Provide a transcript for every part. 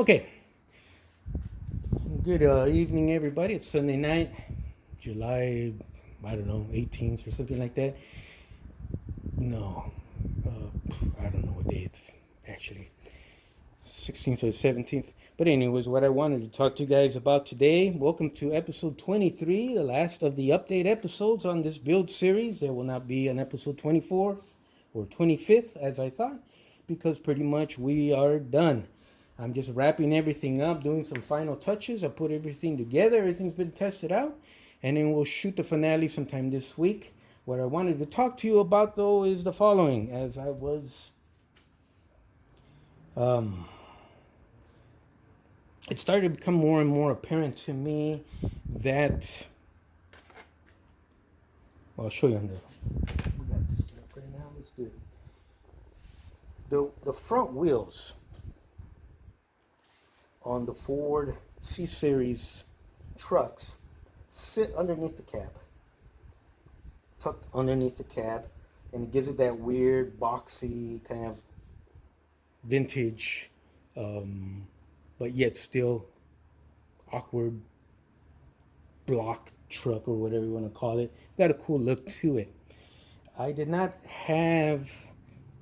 Okay, good evening, everybody. It's Sunday night, July, I don't know, 18th or something like that. No, I don't know what day it's actually, 16th or 17th. But anyways, what I wanted to talk to you guys about today, welcome to episode 23, the last of the update episodes on this build series. There will not be an episode 24th or 25th, as I thought, because pretty much we are done. I'm just wrapping everything up, doing some final touches. I put everything together, everything's been tested out, and then we'll shoot the finale sometime this week. What I wanted to talk to you about, though, is the following. As I was, it started to become more and more apparent to me that, well, I'll show you on the, we got this thing up right now, let's do it. The front wheels on the Ford C-Series trucks sit underneath the cab, tucked underneath the cab, and it gives it that weird, boxy, kind of vintage, but yet still awkward block truck or whatever you want to call it. Got a cool look to it. I did not have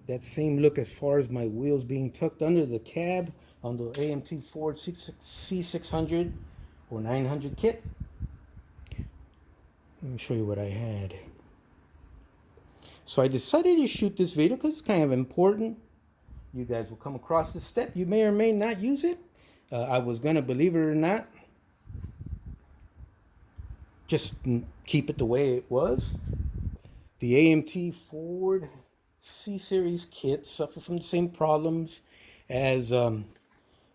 that same look as far as my wheels being tucked under the cab on the AMT Ford C600 or 900 kit. Let me show you what I had. So I decided to shoot this video because it's kind of important. You guys will come across this step. You may or may not use it. I was going to, believe it or not, just keep it the way it was. The AMT Ford C-Series kits suffer from the same problems as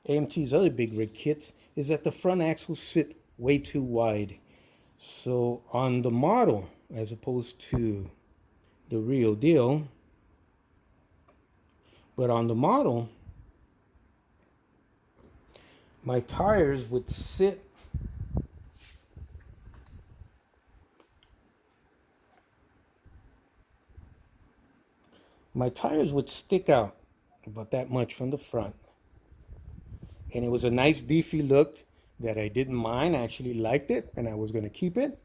AMT's other big rig kits, is that the front axles sit way too wide. So on the model, as opposed to the real deal, but on the model, my tires would sit stick out about that much from the front. And it was a nice beefy look that I didn't mind. I actually liked it and I was going to keep it.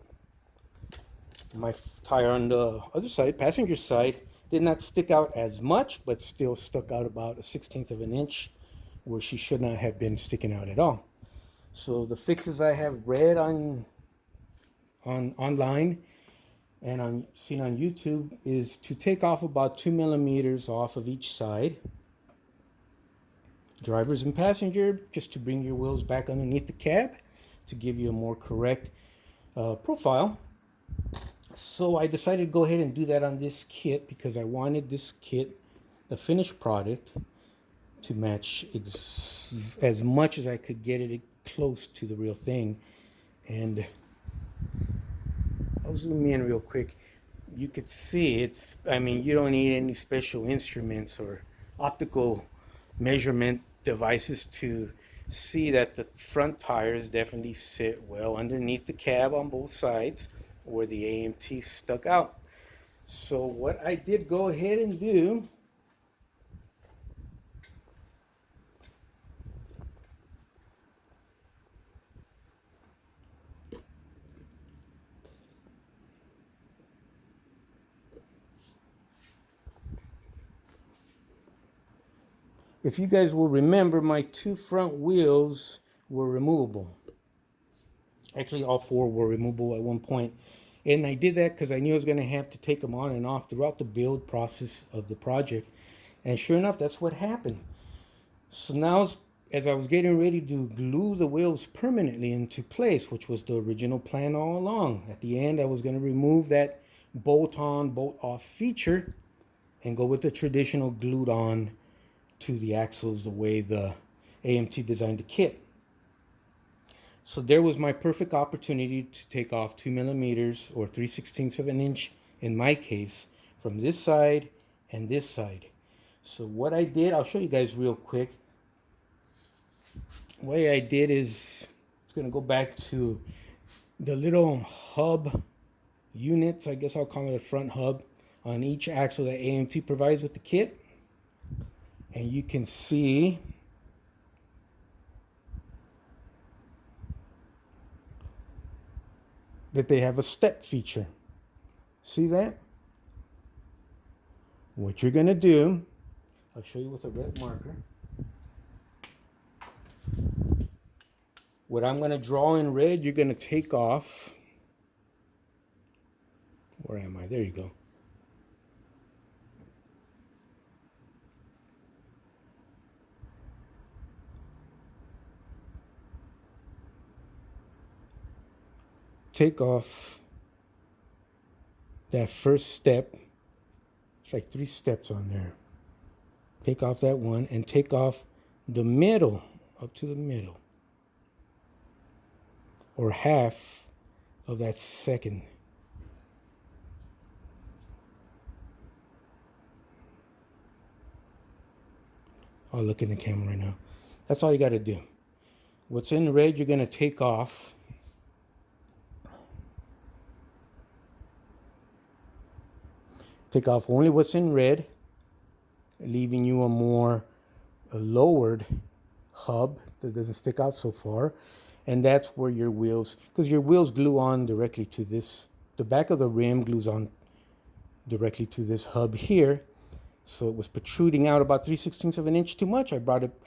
My tire on the other side, passenger side, did not stick out as much, but still stuck out about a 1/16 of an inch where she should not have been sticking out at all. So the fixes I have read online and seen on YouTube is to take off about 2 millimeters off of each side, drivers and passenger, just to bring your wheels back underneath the cab to give you a more correct profile. So I decided to go ahead and do that on this kit because I wanted this kit, the finished product, to match as much as I could get it close to the real thing. And I'll zoom in real quick. You could see you don't need any special instruments or optical measurement devices to see that the front tires definitely sit well underneath the cab on both sides where the AMT stuck out. So what I did go ahead and do, if you guys will remember, my two front wheels were removable. Actually, all four were removable at one point. And I did that because I knew I was going to have to take them on and off throughout the build process of the project. And sure enough, that's what happened. So now, as I was getting ready to glue the wheels permanently into place, which was the original plan all along, at the end I was going to remove that bolt-on, bolt-off feature and go with the traditional glued-on to the axles the way the AMT designed the kit. So there was my perfect opportunity to take off 2 millimeters or 3/16 of an inch in my case from this side and this side. So what I did, I'll show you guys real quick. The way I did is, it's going to go back to the little hub units, I guess I'll call it a front hub, on each axle that AMT provides with the kit. And you can see that they have a step feature. See that? What you're gonna do, I'll show you with a red marker. What I'm gonna draw in red, you're gonna take off. Where am I? There you go. Take off that first step. It's like 3 steps on there. Take off that one and take off the middle, up to the middle, or half of that second. I'll look in the camera right now. That's all you got to do. What's in red, you're going to take off. Take off only what's in red, leaving you a lowered hub that doesn't stick out so far. And that's where your wheels, because your wheels glue on directly to this, the back of the rim glues on directly to this hub here. So it was protruding out about 3/16 of an inch too much. I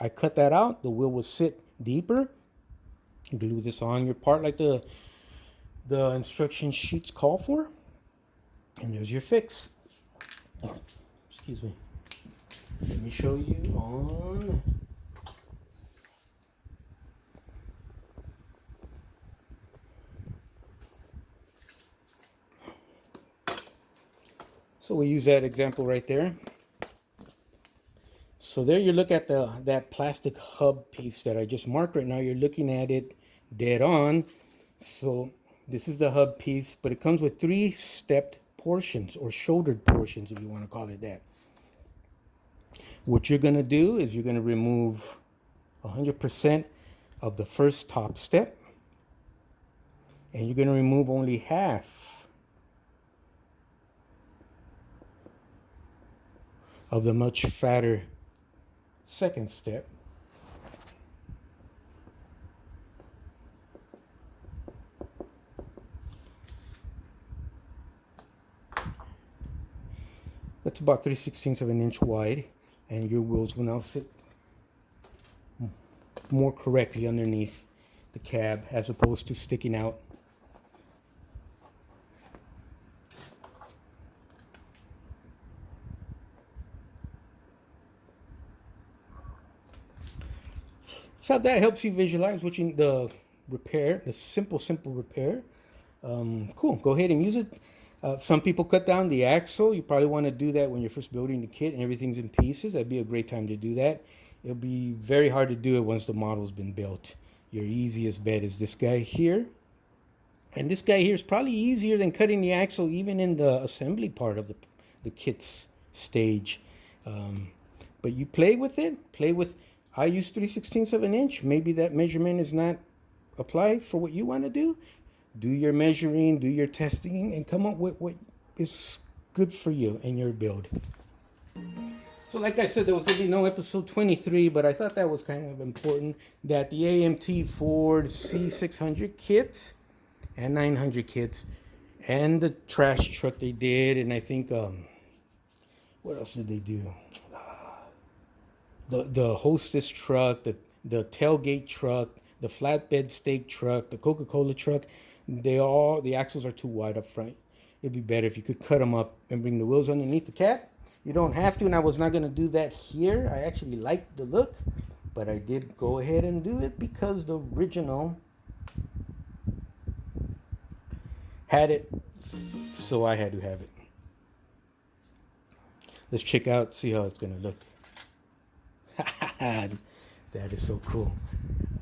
cut that out. The wheel will sit deeper. Glue this on your part like the instruction sheets call for. And there's your fix. Excuse me. Let me show you on. So we use that example right there. So there you look at that plastic hub piece that I just marked right now. You're looking at it dead on. So this is the hub piece, but it comes with 3 stepped portions, or shouldered portions if you want to call it that. What you're going to do is you're going to remove 100% of the first top step, and you're going to remove only half of the much fatter second step. That's about 3/16 of an inch wide, and your wheels will now sit more correctly underneath the cab as opposed to sticking out. So that helps you visualize what you the repair, the simple repair. Cool. Go ahead and use it. Some people cut down the axle. You probably want to do that when you're first building the kit and everything's in pieces. That'd be a great time to do that. It'll be very hard to do it once the model's been built. Your easiest bet is this guy here. And this guy here is probably easier than cutting the axle even in the assembly part of the kit's stage. But you play with it. I use 3/16 of an inch. Maybe that measurement is not applied for what you want to do. Do your measuring, do your testing, and come up with what is good for you and your build. So like I said, there was going to be no episode 23, but I thought that was kind of important, that the AMT Ford C600 kits and 900 kits and the trash truck they did, and I think, what else did they do? The hostess truck, the tailgate truck, the flatbed steak truck, the Coca-Cola truck, the axles are too wide up front. It'd be better if you could cut them up and bring the wheels underneath the cab. You don't have to, and I was not going to do that here. I actually liked the look, but I did go ahead and do it because the original had it, so I had to have it. Let's check out, see how it's going to look. That is so cool.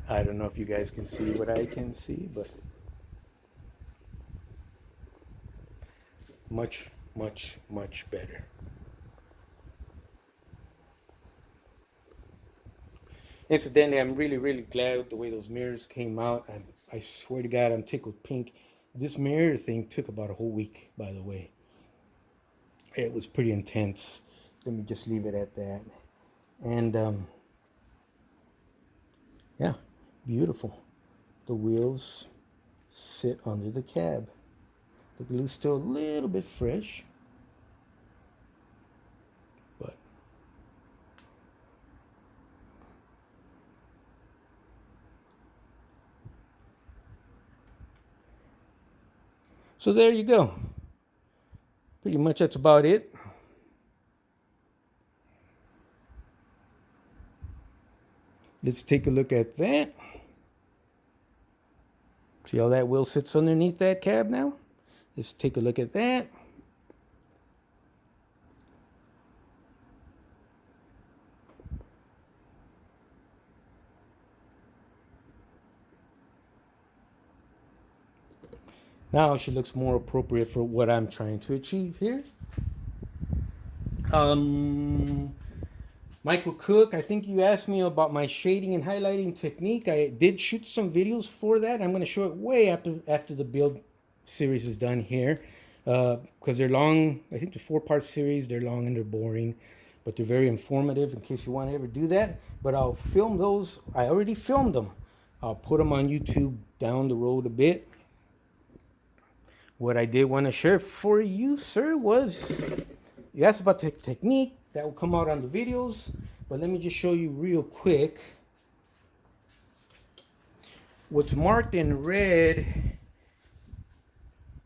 I don't know if you guys can see what I can see, but much better. Incidentally, I'm really glad the way those mirrors came out. I swear to God, I'm tickled pink. This mirror thing took about a whole week, by the way. It was pretty intense. Let me just leave it at that. And yeah, beautiful. The wheels sit under the cab. The glue's still a little bit fresh, but so there you go. Pretty much that's about it. Let's take a look at that. See how that wheel sits underneath that cab now? Let's take a look at that. Now she looks more appropriate for what I'm trying to achieve here. Michael Cook, I think you asked me about my shading and highlighting technique. I did shoot some videos for that. I'm going to show it way after the build series is done here. Because they're long. I think the 4-part series. They're long and they're boring. But they're very informative in case you want to ever do that. But I'll film those. I already filmed them. I'll put them on YouTube down the road a bit. What I did want to share for you, sir, was you asked about the technique. That will come out on the videos, but let me just show you real quick. What's marked in red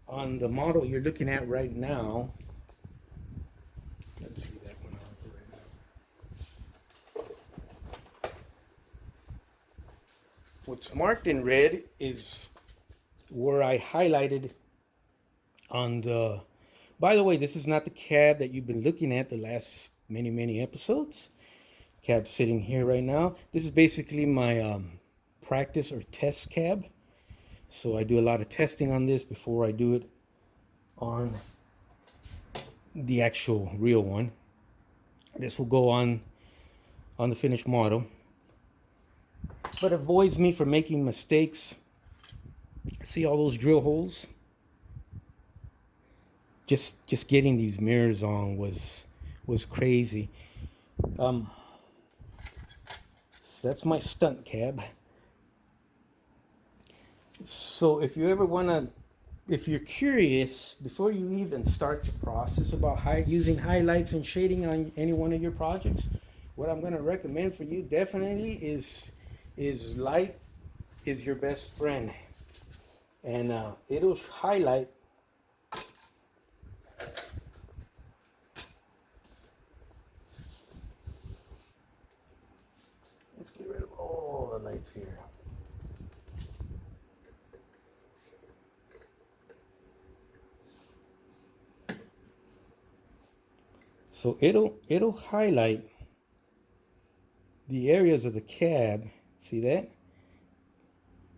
on the model you're looking at right now. Let's see that one out right now. What's marked in red is where I highlighted on the. By the way, this is not the cab that you've been looking at the last many episodes. Cab sitting here right now. This is basically my practice or test cab. So I do a lot of testing on this before I do it on the actual real one. This will go on the finished model, but avoids me from making mistakes. See all those drill holes? Just getting these mirrors on was crazy. So that's my stunt cab. So if you ever if you're curious, before you even start the process about using highlights and shading on any one of your projects, what I'm going to recommend for you definitely is light is your best friend, and it'll highlight. Let's get rid of all the lights here. So it'll highlight the areas of the cab, see that?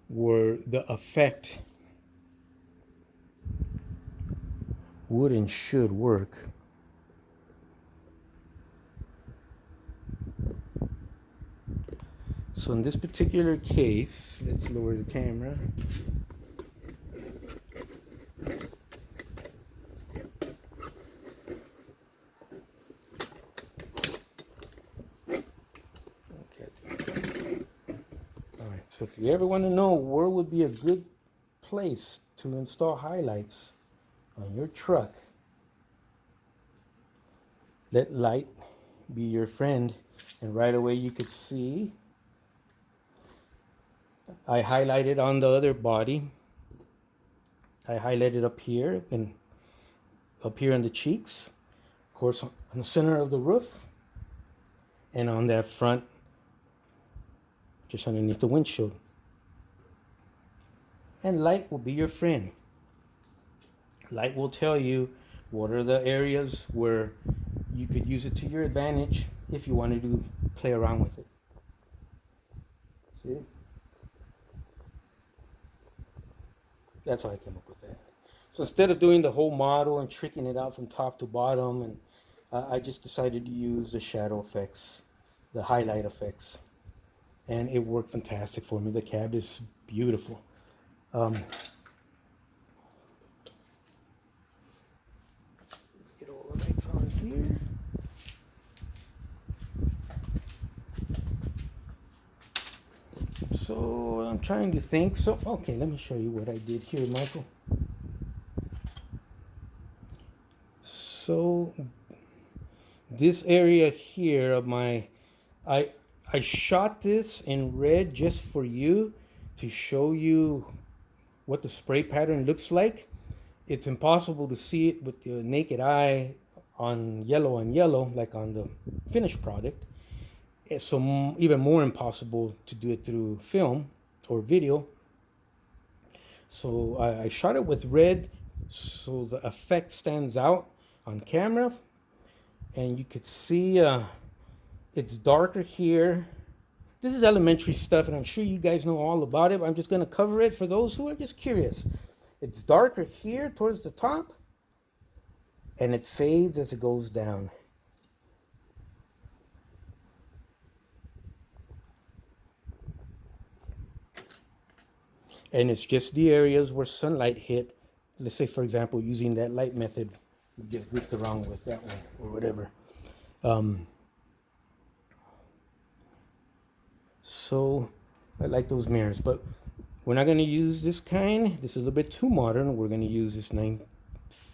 Where the effect would and should work. So in this particular case, let's lower the camera. So if you ever want to know where would be a good place to install highlights on your truck, let light be your friend. And right away you could see I highlighted on the other body. I highlighted up here and up here on the cheeks, of course on the center of the roof, and on that front, just underneath the windshield. And light will be your friend. Light will tell you what are the areas where you could use it to your advantage if you wanted to play around with it. See? That's how I came up with that. So instead of doing the whole model and tricking it out from top to bottom, and I just decided to use the shadow effects, the highlight effects. And it worked fantastic for me. The cab is beautiful. Let's get all the lights on here. So what I'm trying to think. So, okay, let me show you what I did here, Michael. So, this area here of my, I shot this in red just for you to show you what the spray pattern looks like. It's impossible to see it with the naked eye on yellow, like on the finished product. So even more impossible to do it through film or video. So I shot it with red so the effect stands out on camera, and you could see it's darker here. This is elementary stuff, and I'm sure you guys know all about it, but I'm just going to cover it for those who are just curious. It's darker here towards the top, and it fades as it goes down. And it's just the areas where sunlight hit. Let's say, for example, using that light method, you just grouped the wrong with that one or whatever. So I like those mirrors, but we're not going to use this kind. This is a little bit too modern. We're going to use this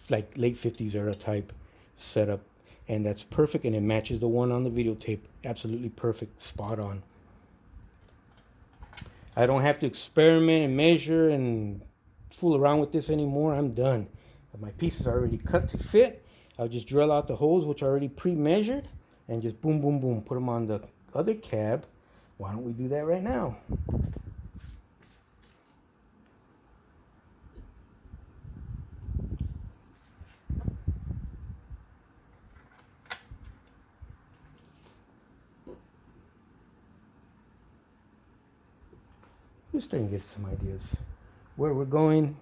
like late 50s era type setup, and that's perfect, and it matches the one on the videotape. Absolutely perfect, spot on. I don't have to experiment and measure and fool around with this anymore. I'm done. My pieces are already cut to fit. I'll just drill out the holes, which are already pre-measured, and just boom, boom, boom, put them on the other cab. Why don't we do that right now? Just starting to get some ideas where we're going.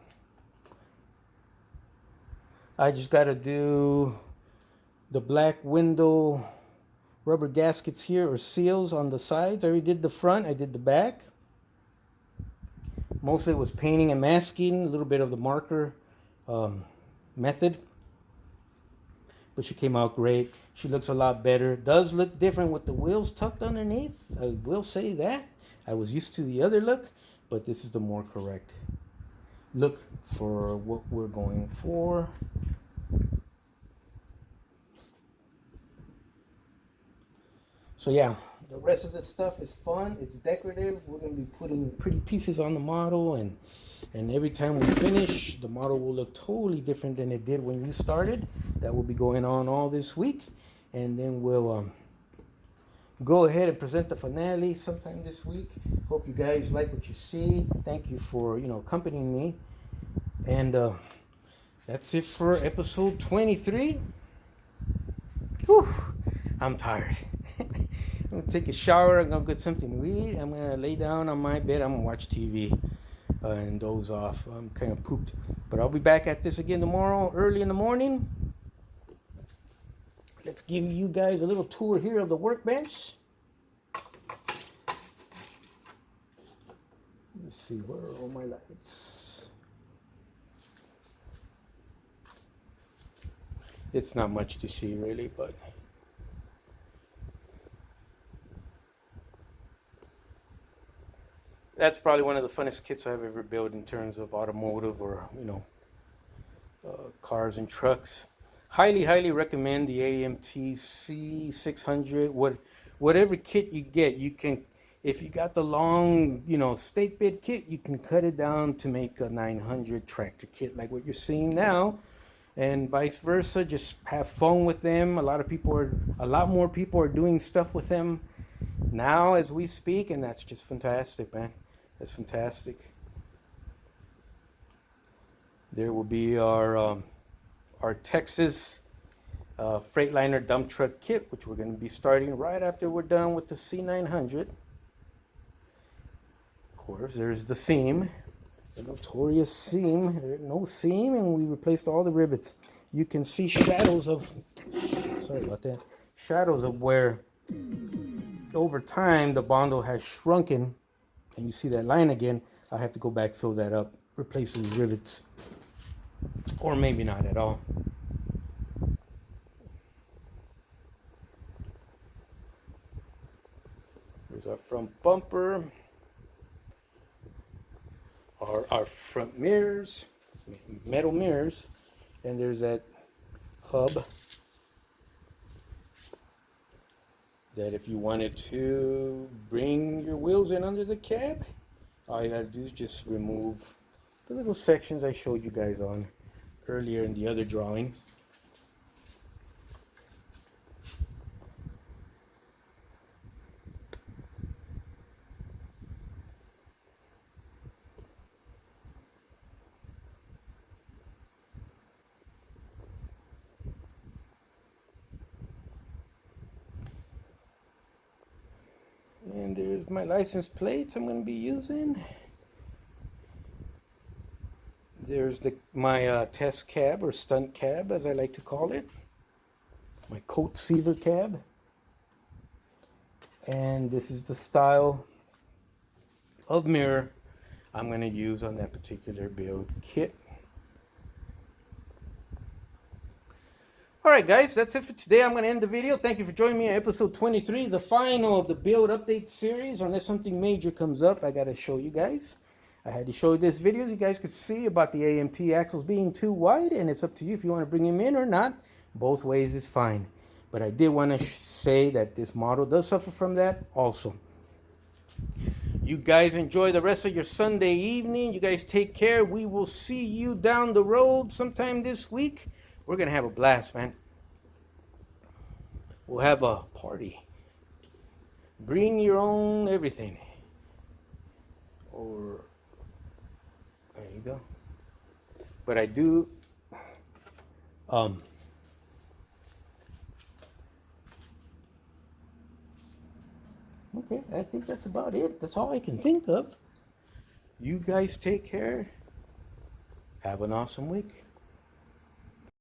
I just got to do the black window rubber gaskets here, or seals on the sides. I already did the front, I did the back. Mostly it was painting and masking, a little bit of the marker method. But she came out great. She looks a lot better. Does look different with the wheels tucked underneath. I will say that. I was used to the other look, but this is the more correct look for what we're going for. So yeah, the rest of this stuff is fun. It's decorative. We're going to be putting pretty pieces on the model, and every time we finish, the model will look totally different than it did when you started. That will be going on all this week, and then we'll go ahead and present the finale sometime this week. Hope you guys like what you see. Thank you for accompanying me, and that's it for episode 23. Whew, I'm tired. I'm gonna take a shower. I'm gonna get something to eat. I'm gonna lay down on my bed. I'm gonna watch TV and doze off. I'm kind of pooped, but I'll be back at this again tomorrow early in the morning. Let's give you guys a little tour here of the workbench. Let's see, where are all my lights? It's not much to see really, but that's probably one of the funnest kits I've ever built in terms of automotive or cars and trucks. Highly recommend the AMT C600. Whatever kit you get, you can, if you got the long stake bit kit, you can cut it down to make a 900 tractor kit like what you're seeing now, and vice versa. Just have fun with them. A lot more people are doing stuff with them now as we speak, and that's just fantastic, man. That's fantastic. There will be our Texas Freightliner dump truck kit, which we're going to be starting right after we're done with the C900. Of course, there's the seam, the notorious seam. There's no seam, and we replaced all the rivets. You can see shadows of, sorry about that, shadows of where over time the bundle has shrunken, and you see that line again. I have to go back, fill that up, replace these rivets, or maybe not at all. Here's our front bumper. our front mirrors, metal mirrors, and there's that hub that if you wanted to bring your wheels in under the cab, all you gotta do is just remove the little sections I showed you guys on earlier in the other drawing. And there's my license plates I'm going to be using. There's my test cab, or stunt cab as I like to call it. My coat seaver cab. And this is the style of mirror I'm going to use on that particular build kit. Alright guys, that's it for today. I'm going to end the video. Thank you for joining me on episode 23, the final of the build update series. Unless something major comes up, I got to show you guys. I had to show you this video so you guys could see about the AMT axles being too wide, and it's up to you if you want to bring them in or not. Both ways is fine. But I did want to say that this model does suffer from that also. You guys enjoy the rest of your Sunday evening. You guys take care. We will see you down the road sometime this week. We're going to have a blast, man. We'll have a party. Bring your own everything. Or, there you go. But I do, okay, I think that's about it. That's all I can think of. You guys take care. Have an awesome week.